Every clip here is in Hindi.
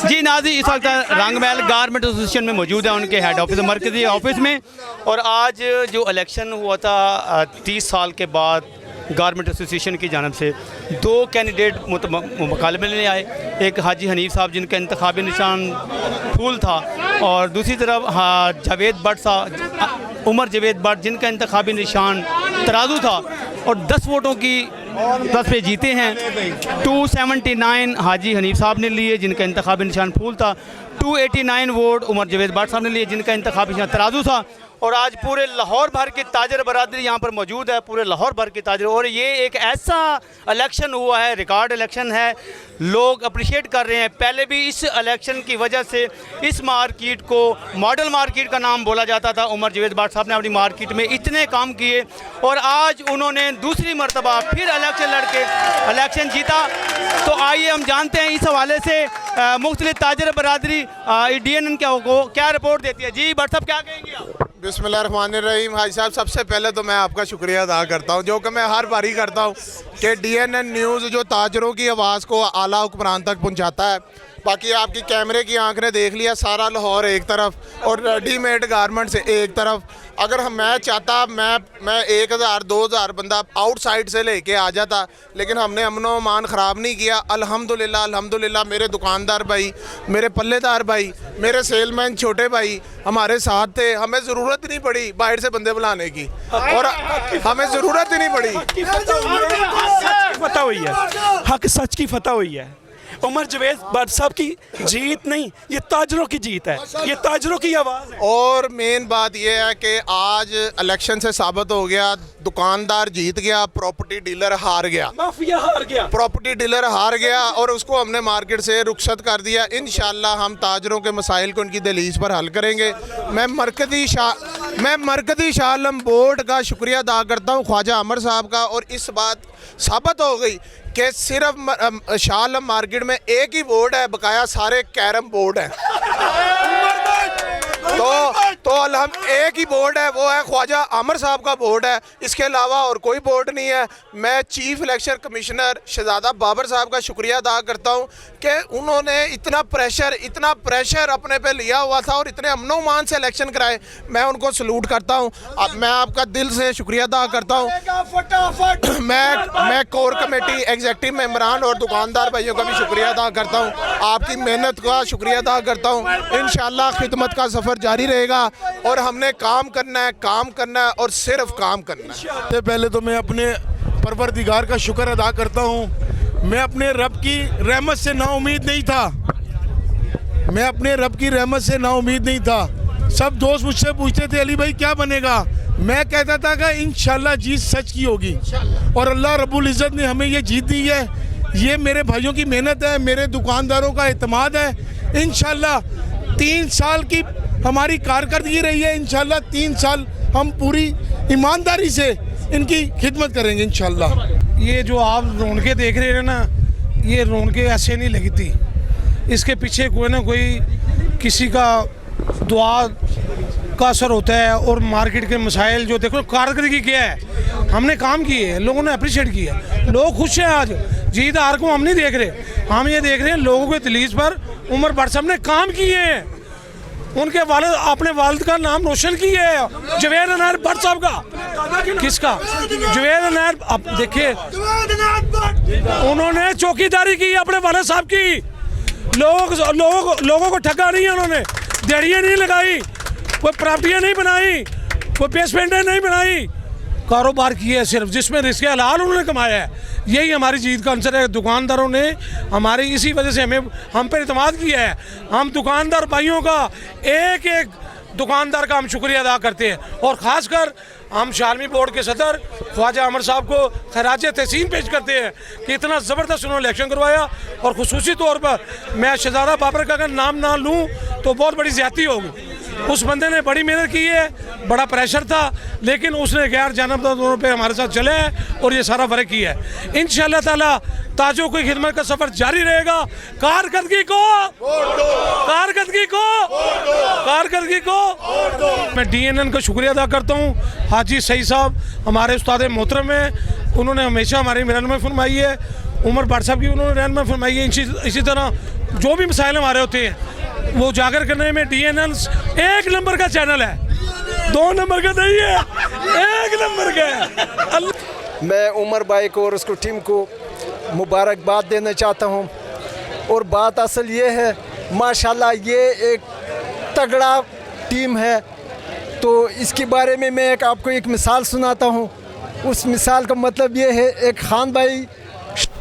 जी नाज़रीन, इस वक्त रंग महल गारमेंट एसोसिएशन में मौजूद है, उनके हेड ऑफिस मरकज़ी ऑफिस में। और आज जो इलेक्शन हुआ था 30 साल के बाद गारमेंट एसोसिएशन की जानब से दो कैंडिडेट मुकाबले में आए। एक हाजी हनीफ साहब जिनका इंतखाबी निशान फूल था, और दूसरी तरफ जावेद भट्ट साहब, उमर जावेद भट्ट जिनका इंतखाबी निशान तराजू था, और 10 वोटों की 10 पे जीते हैं। 279 हाजी हनीफ साहब ने लिए जिनका इंतखाबी निशान फूल था, 289 वोट उमर जावेद भट्ट साहब ने लिए जिनका इंतखाबी निशान तराजू था। और आज पूरे लाहौर भर के ताजर बरादरी यहाँ पर मौजूद है, पूरे लाहौर भर के ताजर। और ये एक ऐसा इलेक्शन हुआ है, रिकॉर्ड इलेक्शन है, लोग अप्रिशिएट कर रहे हैं। पहले भी इस इलेक्शन की वजह से इस मार्केट को मॉडल मार्केट का नाम बोला जाता था। उमर जावेद भट्ट साहब ने अपनी मार्केट में इतने काम किए, और आज उन्होंने दूसरी मरतबा फिर इलेक्शन लड़के इलेक्शन जीता। तो आइए हम जानते हैं इस हवाले से मुख्तलिफ ताजर बरादरी DNN को क्या रिपोर्ट देती है। जी भट्ट साहब, क्या कहेंगे आप? बिस्मिल्लाहिर्रहमानिर्रहीम। हाजी साहब, सबसे पहले तो मैं आपका शुक्रिया अदा करता हूँ, जो कि मैं हर बारी करता हूँ, कि DNN न्यूज़ जो ताजरों की आवाज़ को आला हुक्मरान तक पहुँचाता है। बाकी आपकी कैमरे की आंख ने देख लिया, सारा लाहौर एक तरफ और रेडीमेड गारमेंट्स एक तरफ। अगर मैं चाहता मैं 1000 2000 बंदा आउटसाइड से लेके आ जाता, लेकिन हमने अमनो अमान ख़राब नहीं किया। अल्हम्दुलिल्लाह अल्हम्दुलिल्लाह, मेरे दुकानदार भाई, मेरे पल्लेदार भाई, मेरे सेलमैन छोटे भाई हमारे साथ थे। हमें ज़रूरत नहीं पड़ी बाहर से बंदे बुलाने की, और हमें ज़रूरत ही नहीं पड़ी। फतह हुई है, हक सच की फतह हुई है। उमर जावेद भट्ट साहब की जीत नहीं, ये ताजरों की जीत है, ये ताजरों की आवाज़ है। और मेन बात यह है कि आज इलेक्शन से साबित हो गया, दुकानदार जीत गया, प्रॉपर्टी डीलर हार गया, माफिया हार गया, प्रॉपर्टी डीलर हार गया, और उसको हमने मार्केट से रुखसत कर दिया। इंशाल्लाह हम ताजरों के मसाइल को उनकी दहलीज पर हल करेंगे। मैं मरकज़ी शाह आलम बोर्ड का शुक्रिया अदा करता हूँ, ख्वाजा अमर साहब का। और इस बात साबित हो गई कि सिर्फ शाह आलम मार्केट में एक ही बोर्ड है, बकाया सारे कैरम बोर्ड हैं। तो एक ही बोर्ड है, वो है ख्वाजा आमिर साहब का बोर्ड है, इसके अलावा और कोई बोर्ड नहीं है। मैं चीफ इलेक्शन कमिश्नर शहजादा बाबर साहब का शुक्रिया अदा करता हूँ कि उन्होंने इतना प्रेशर अपने पे लिया हुआ था और इतने अमनो मान से इलेक्शन कराए। मैं उनको सलूट करता हूँ। अब मैं आपका दिल से शुक्रिया अदा करता हूँ। मैं कोर कमेटी एग्जेक्टिव मेंबरान और दुकानदार भाइयों का भी शुक्रिया अदा करता हूँ, आपकी मेहनत का शुक्रिया अदा करता हूँ। इंशाल्लाह खिदमत का सफ़र जारी रहेगा, और हमने काम करना है और सिर्फ काम करना है। सबसे पहले तो मैं अपने परवरदिगार का शुक्र अदा करता हूँ। मैं अपने रब की रहमत से नाउमीद नहीं था। सब दोस्त मुझसे पूछते थे, अली भाई क्या बनेगा? मैं कहता था कि इंशाल्लाह जीत सच की होगी, और अल्लाह रब्बुल इज़्ज़त ने हमें ये जीत दी है। ये मेरे भाइयों की मेहनत है, मेरे दुकानदारों का एतमाद है। इंशाल्लाह 3 साल की हमारी कारकर्दगी रही है, इंशाल्लाह 3 साल हम पूरी ईमानदारी से इनकी खिदमत करेंगे इंशाल्लाह। ये जो आप रौनकें देख रहे हैं ना, ये रौनकें ऐसे नहीं लगी थी, इसके पीछे कोई ना कोई किसी का दुआ का असर होता है। और मार्केट के मसाइल जो देखो, कारकर्दगी क्या है, हमने काम किए, लोगों ने अप्रिशिएट किया, लोग खुश हैं। आज जीत हार को हम नहीं देख रहे, हम ये देख रहे हैं लोगों के तलीज पर उमर भट्ट साहब ने काम किए हैं, उनके वालिद अपने वालिद का नाम रोशन किया है। जावेद अनैर भट्ट साहब का, किसका? जावेद अनैर। अब देखिए, उन्होंने चौकीदारी की अपने वालिद साहब की, लोगों को ठगा नहीं है उन्होंने, दिहाड़ियाँ नहीं लगाई, कोई प्रॉपर्टियाँ नहीं बनाई, कोई बेसमेंटें नहीं बनाई, कारोबार किया है सिर्फ, जिसमें रिस्क हलाल उन्होंने कमाया है। यही हमारी जीत का आंसर है। दुकानदारों ने हमारी इसी वजह से हम पर इत्मीनान किया है। हम दुकानदार भाइयों का एक दुकानदार का हम शुक्रिया अदा करते हैं, और ख़ासकर हम शालमी बोर्ड के सदर ख्वाजा अमर साहब को खराज तहसीन पेश करते हैं कि इतना ज़बरदस्त उन्होंने इलेक्शन करवाया। और खुसूसी तौर पर मैं शहजादा बाबर का अगर नाम ना लूँ तो बहुत बड़ी ज़्यादती होगी। उस बंदे ने बड़ी मेहनत की है, बड़ा प्रेशर था, लेकिन उसने गैर जानबदारों पे हमारे साथ चले हैं और ये सारा वर्क किया है। इंशाअल्लाह ताला ताजों की खिदमत का सफ़र जारी रहेगा। कारकर्दगी को मैं DNN का शुक्रिया अदा करता हूँ। हाजी सईद साहब हमारे उस्ताद मोहतरम हैं, उन्होंने हमेशा हमारी रहनुमाई फरमाई है, उमर भट्ट साहब की उन्होंने रहनुमाई फरमाई है। इसी तरह जो भी मसाइल हमारे होते हैं वो उजागर करने में DNN 1 नंबर का चैनल है, 2 नंबर का नहीं है, 1 नंबर का है। मैं उमर भाई को और उसको टीम को मुबारकबाद देना चाहता हूँ। और बात असल ये है, माशाल्लाह ये एक तगड़ा टीम है। तो इसके बारे में मैं आपको एक मिसाल सुनाता हूँ। उस मिसाल का मतलब ये है, एक खान भाई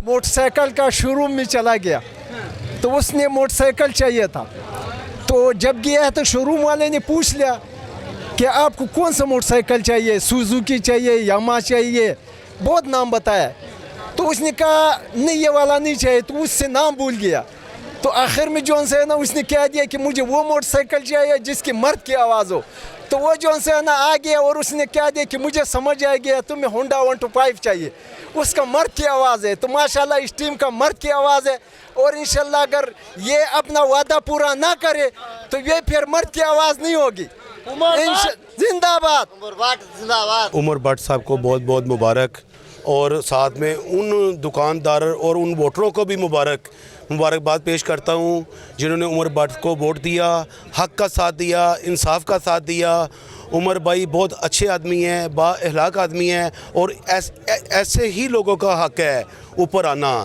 मोटरसाइकिल का शोरूम में चला गया, तो उसने मोटरसाइकिल चाहिए था। तो जब गया तो शोरूम वाले ने पूछ लिया कि आपको कौन सा मोटरसाइकिल चाहिए, सुजुकी चाहिए, यामा चाहिए, बहुत नाम बताया। तो उसने कहा नहीं ये वाला नहीं चाहिए, तो उससे नाम भूल गया। तो आखिर में जौन से है ना उसने कह दिया कि मुझे वो मोटरसाइकिल चाहिए जिसकी मर्द की आवाज़ हो। तो वो जौन से है ना आ गया और उसने कह दिया कि मुझे समझ आ गया तुम्हें होंडा 125 चाहिए, उसका मर्द की आवाज़ है। तो माशाल्लाह इस टीम का मर्द की आवाज़ है। और इंशाल्लाह अगर ये अपना वादा पूरा ना करे तो ये फिर मर्द की आवाज़ नहीं होगी। जिंदाबाद उमर भट्ट साहब को बहुत बहुत मुबारक, और साथ में उन दुकानदार और उन वोटरों को भी मुबारकबाद पेश करता हूँ जिन्होंने उमर भट्ट को वोट दिया, हक का साथ दिया, इंसाफ का साथ दिया। उमर भाई बहुत अच्छे आदमी हैं, बाअखलाक आदमी हैं, और ऐसे ही लोगों का हक है ऊपर आना।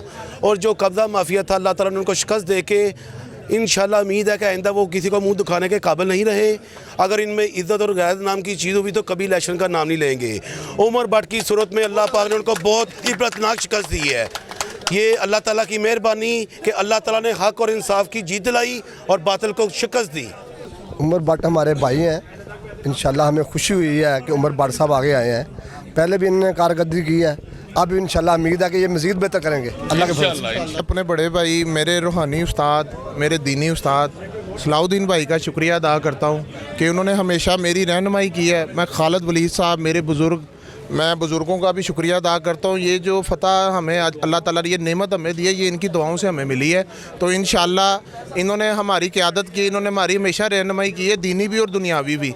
और जो कब्ज़ा माफिया था, अल्लाह ताला ने उनको शिकस्त दे के इंशाल्लाह उम्मीद है कि आइंदा वो किसी को मुंह दिखाने के काबिल नहीं रहे। अगर इनमें इज़्ज़त और गैरत नाम की चीज़ हुई तो कभी इलेक्शन का नाम नहीं लेंगे। उमर भट्ट की सूरत में अल्लाह पाक ने उनको बहुत इबरतनाक शिकस्त दी है। ये अल्लाह ताला की मेहरबानी कि अल्लाह ताला ने हक और इंसाफ की जीत दिलाई और बातिल को शिकस्त दी। उमर भट्ट हमारे भाई हैं। इंशाल्लाह हमें खुशी हुई है कि उमर भट्ट साहब आगे आए हैं। पहले भी इन्होंने कारकर्दगी की है, अब इंशाल्लाह उम्मीद है कि ये मज़ीद बेहतर करेंगे अल्लाह के फज़ल से। अपने बड़े भाई, मेरे रूहानी उस्ताद, मेरे दीनी उस्ताद सलाउद्दीन भाई का शुक्रिया अदा करता हूँ कि उन्होंने हमेशा मेरी रहनुमाई की है। मैं खालिद वलीद साहब, मेरे बुज़ुर्ग, मैं बुज़ुर्गों का भी शुक्रिया अदा करता हूँ। ये जो फ़तह हमें आज अल्लाह ताला ने ये नेमत हमें दी है, ये इनकी दुआओं से हमें मिली है। तो इंशाल्लाह इन्होंने हमारी क़यादत की, इन्होंने हमारी हमेशा रहनुमाई की है, दीनी भी और दुनियावी भी।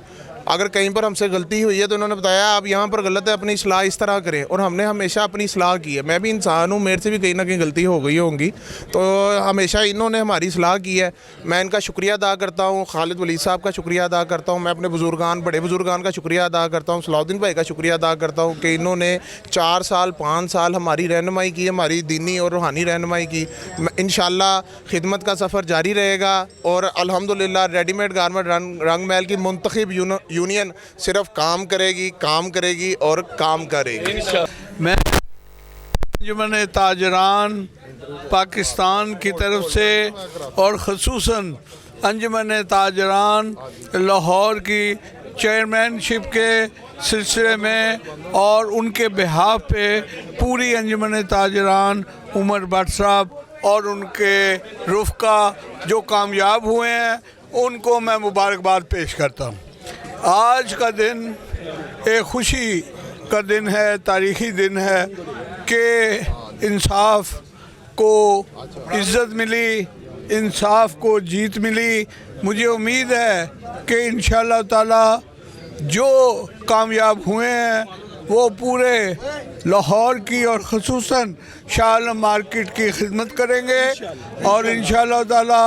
अगर कहीं पर हमसे गलती हुई है तो उन्होंने बताया आप यहाँ पर गलत है, अपनी इस्लाह इस तरह करें, और हमने हमेशा अपनी इस्लाह की है। मैं भी इंसान हूँ, मेरे से भी कहीं ना कहीं गलती हो गई होंगी, तो हमेशा इन्होंने हमारी इस्लाह की है। मैं इनका शुक्रिया अदा करता हूँ, खालिद वलीद साहब का शुक्रिया अदा करता हूँ। मैं अपने बुजुर्गान, बड़े बुजुर्गान का शुक्रिया अदा करता हूँ। सलाउद्दीन भाई का शुक्रिया अदा करता हूँ कि इन्होंने 4 साल 5 साल हमारी रहनुमाई की, हमारी दीनी और रूहानी रहनुमाई की। इंशाल्लाह खिदमत का सफ़र जारी रहेगा। और अल्हम्दुलिल्लाह रेडीमेड गारमेंट रंग महल की मुंतखब यूनियन सिर्फ काम करेगी और काम करेगी। मैं अंजुमन ताजरान पाकिस्तान की तरफ से और ख़ुसूसन अंजुमन ताजरान लाहौर की चेयरमैनशिप के सिलसिले में और उनके बिहाफ पे पूरी अंजुमन ताजरान उमर भट्ट साहब और उनके रुफ़का जो कामयाब हुए हैं उनको मैं मुबारकबाद पेश करता हूँ। आज का दिन एक खुशी का दिन है, तारीख़ी दिन है कि इंसाफ को इज़्ज़त मिली, इंसाफ को जीत मिली। मुझे उम्मीद है कि इंशाअल्लाह ताला जो कामयाब हुए हैं वो पूरे लाहौर की और ख़ुसूसन शाह आलम मार्केट की खिदमत करेंगे। और इंशाअल्लाह ताला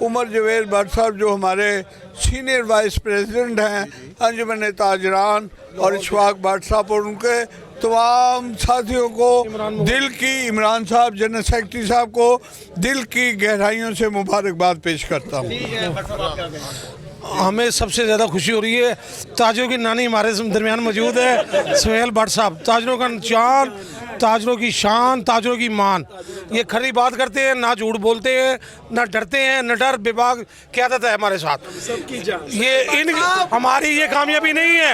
उमर जवेद भट्ट साहब जो हमारे सीनियर वाइस प्रेसिडेंट हैं अंजुमन ताजरान, और इशफाक भट्ट साहब और उनके तमाम साथियों को दिल की, इमरान साहब जनरल सेक्रेटरी साहब को दिल की गहराइयों से मुबारकबाद पेश करता हूँ। हमें सबसे ज़्यादा खुशी हो रही है, ताजरों की नानी हमारे दरमियान मौजूद है, सुहेल भट्ट साहब, ताजरों का चाँद, ताजरों की शान, ताजरों की मान। ये खरी बात करते हैं, ना झूठ बोलते हैं, ना डरते हैं, न डर विभाग क्या आता है हमारे साथ। ये इन हमारी ये कामयाबी नहीं है,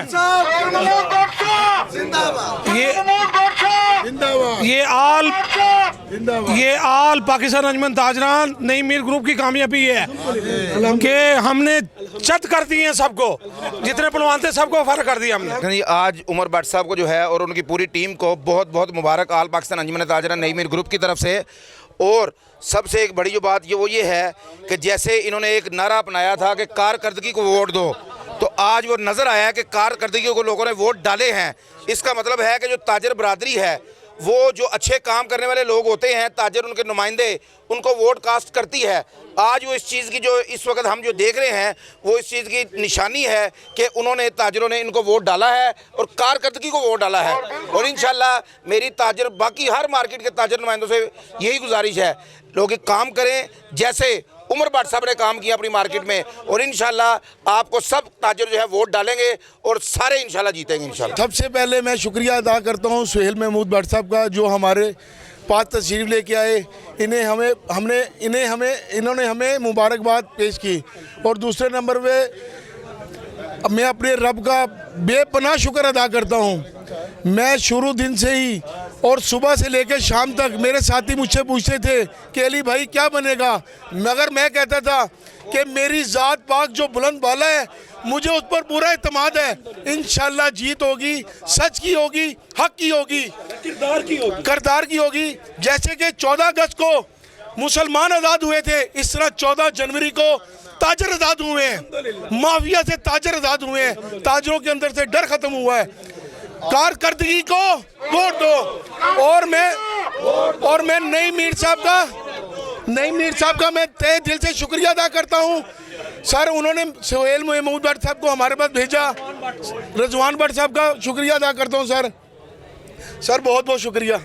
ये आल पाकिस्तान अंजुमन ताजरान नई मीर ग्रुप की कामयाबी है कि हमने चत कर दिए हैं सबको, जितने पहलवान थे सबको फर्क कर दिया हमने। आज उमर भट्ट साहब को जो है और उनकी पूरी टीम को बहुत बहुत मुबारक आल पाकिस्तान अंजुमन ताजरान नई मीर ग्रुप की तरफ से। और सबसे एक बड़ी जो बात ये है कि जैसे इन्होंने एक नारा अपनाया था कि कारकर्दगी को वोट दो, तो आज वो नज़र आया है कि कारकर्दगी को लोगों ने वोट डाले हैं। इसका मतलब है कि जो ताजर बरादरी है वो जो अच्छे काम करने वाले लोग होते हैं, ताजर उनके नुमाइंदे, उनको वोट कास्ट करती है। आज वो इस चीज़ की जो इस वक्त हम जो देख रहे हैं वो इस चीज़ की निशानी है कि उन्होंने, ताजरों ने इनको वोट डाला है और कारकर्दगी को वोट डाला है। और इंशाल्लाह मेरी ताजर, बाकी हर मार्केट के ताजर नुमाइंदों से यही गुजारिश है, लोग एक काम करें जैसे उमर भट्ट साहब ने काम किया अपनी मार्केट में, और इंशाल्लाह आपको सब ताजर जो है वोट डालेंगे और सारे इंशाल्लाह जीतेंगे इंशाल्लाह। सबसे पहले मैं शुक्रिया अदा करता हूँ सुहेल महमूद भट्ट साहब का, जो हमारे पास तशरीफ़ लेके आए। इन्होंने हमें मुबारकबाद पेश की। और दूसरे नंबर पे मैं अपने रब का बेपनाह शुक्र अदा करता हूँ। मैं शुरू दिन से ही और सुबह से लेकर शाम तक मेरे साथी मुझसे पूछते थे कि अली भाई क्या बनेगा, मगर मैं कहता था कि मेरी ज़ात पाक जो बुलंद वाला है, मुझे उस पर पूरा इत्मीनान है। इंशाल्लाह जीत होगी, सच की होगी, हक की होगी, किरदार की होगी। जैसे कि 14 अगस्त को मुसलमान आज़ाद हुए थे, इस तरह 14 जनवरी को ताजर आज़ाद हुए हैं, माफिया से ताजर आज़ाद हुए हैं, ताजरों के अंदर से डर खत्म हुआ है। कारकर्दगी को वोट दो। और मैं नईम मीर साहब का मैं तहे दिल से शुक्रिया अदा करता हूँ सर। उन्होंने सुहेल महमूद भट्ट साहब को हमारे पास भेजा। रजवान भट्ट साहब का शुक्रिया अदा करता हूँ सर। बहुत बहुत शुक्रिया।